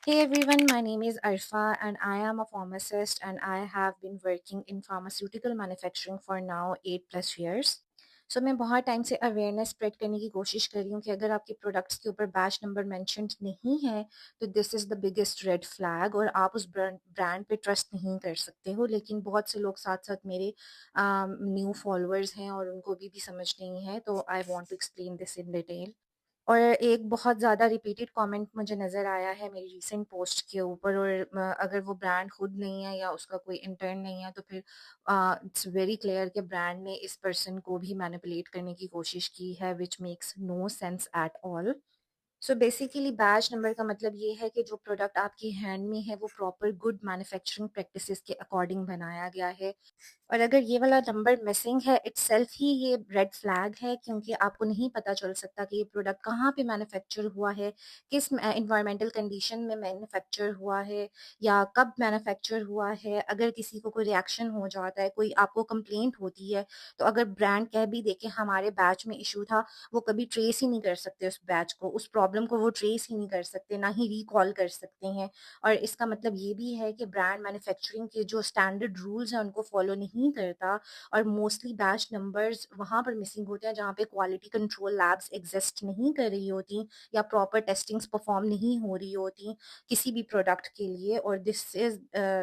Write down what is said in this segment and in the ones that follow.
Hey everyone, my name is Arfa and I am a pharmacist and I have been working in pharmaceutical manufacturing for now 8 plus years. सो मैं बहुत time से awareness spread करने की कोशिश कर रही हूँ कि अगर आपके प्रोडक्ट्स के ऊपर बैच नंबर मेंशन्ड नहीं है तो this is the biggest red flag और आप उस ब्रांड पे ट्रस्ट नहीं कर सकते हो। लेकिन बहुत से लोग साथ साथ मेरे न्यू फॉलोअर्स हैं और उनको भी समझ नहीं है, तो I want to explain this in detail. और एक बहुत ज़्यादा रिपीटेड कमेंट मुझे नज़र आया है मेरी रीसेंट पोस्ट के ऊपर, और अगर वो ब्रांड खुद नहीं है या उसका कोई इंटर्न नहीं है तो फिर इट्स वेरी क्लियर कि ब्रांड ने इस पर्सन को भी मैनिपुलेट करने की कोशिश की है, which makes no sense at all. So basically batch number का मतलब ये है कि जो प्रोडक्ट आपकी हैंड में है वो प्रॉपर गुड मैन्युफैक्चरिंग प्रैक्टिसेस के अकॉर्डिंग बनाया गया है। और अगर ये वाला नंबर मिसिंग है इटसेल्फ ही ये रेड फ्लैग है, क्योंकि आपको नहीं पता चल सकता कि ये प्रोडक्ट कहाँ पे मैन्युफैक्चर हुआ है, किस एनवायरमेंटल कंडीशन में मैन्युफैक्चर हुआ है या कब मैन्युफैक्चर हुआ है। अगर किसी को कोई रिएक्शन हो जाता है, कोई आपको कंप्लेंट होती है, तो अगर ब्रांड कह भी दे कि हमारे बैच में इशू था, वो कभी ट्रेस ही नहीं कर सकते उस बैच को, उस प्रॉब्लम को वो ट्रेस ही नहीं कर सकते, ना ही रिकॉल कर सकते हैं। और इसका मतलब ये भी है कि ब्रांड मैन्युफैक्चरिंग के जो स्टैंडर्ड रूल्स हैं उनको फॉलो नहीं करता। और मोस्टली बैच नंबर्स वहाँ पर मिसिंग होते हैं जहाँ पे क्वालिटी कंट्रोल लैब्स एग्जिस्ट नहीं कर रही होती या प्रॉपर टेस्टिंग्स परफॉर्म नहीं हो रही होती किसी भी प्रोडक्ट के लिए। और दिस इज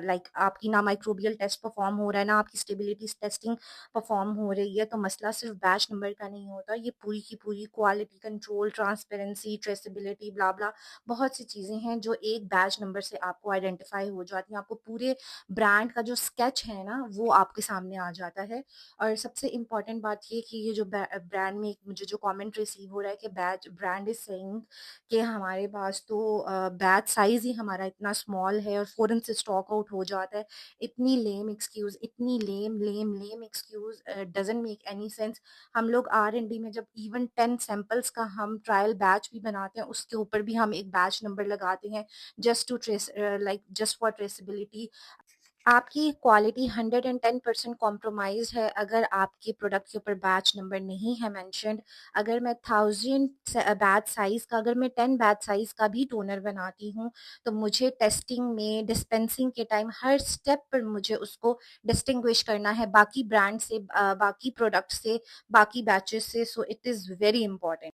लाइक आपकी ना माइक्रोबियल टेस्ट परफॉर्म हो रहा है, ना आपकी स्टेबिलिटी टेस्टिंग परफॉर्म हो रही है। तो मसला सिर्फ बैच नंबर का नहीं होता, ये पूरी की पूरी क्वालिटी कंट्रोल, ट्रांसपेरेंसी, ट्रेसेबिलिटी, ब्ला ब्ला, बहुत सी चीज़ें हैं जो एक बैच नंबर से आपको आइडेंटिफाई हो जाती हैं। आपको पूरे ब्रांड का जो स्केच है ना वो आपके सामने आ जाता है। और सबसे इम्पोर्टेंट बात ये कि ये जो ब्रांड में मुझे जो कमेंट रिसीव हो रहा है कि बैच ब्रांड इज सेइंग कि हमारे पास तो बैच साइज ही हमारा इतना स्मॉल है और फ़ौरन से स्टॉक आउट हो जाता है। इतनी लेम एक्सक्यूज़, इतनी lame excuse doesn't make any sense. हम लोग R&D में जब इवन 10 सैंपल्स का हम ट्रायल बैच भी बनाते हैं, उसके ऊपर भी हम एक बैच नंबर लगाते हैं just to trace, like just for traceability. आपकी क्वालिटी 110% कॉम्प्रोमाइज़ है अगर आपके प्रोडक्ट के ऊपर बैच नंबर नहीं है मेंशन्ड। अगर मैं 1000 बैच साइज़ का, अगर मैं 10 बैच साइज़ का भी टोनर बनाती हूँ, तो मुझे टेस्टिंग में, डिस्पेंसिंग के टाइम हर स्टेप पर मुझे उसको डिस्टिंग्विश करना है बाकी ब्रांड से, बाकी प्रोडक्ट से, बाकी बैचेस से। So it is very important.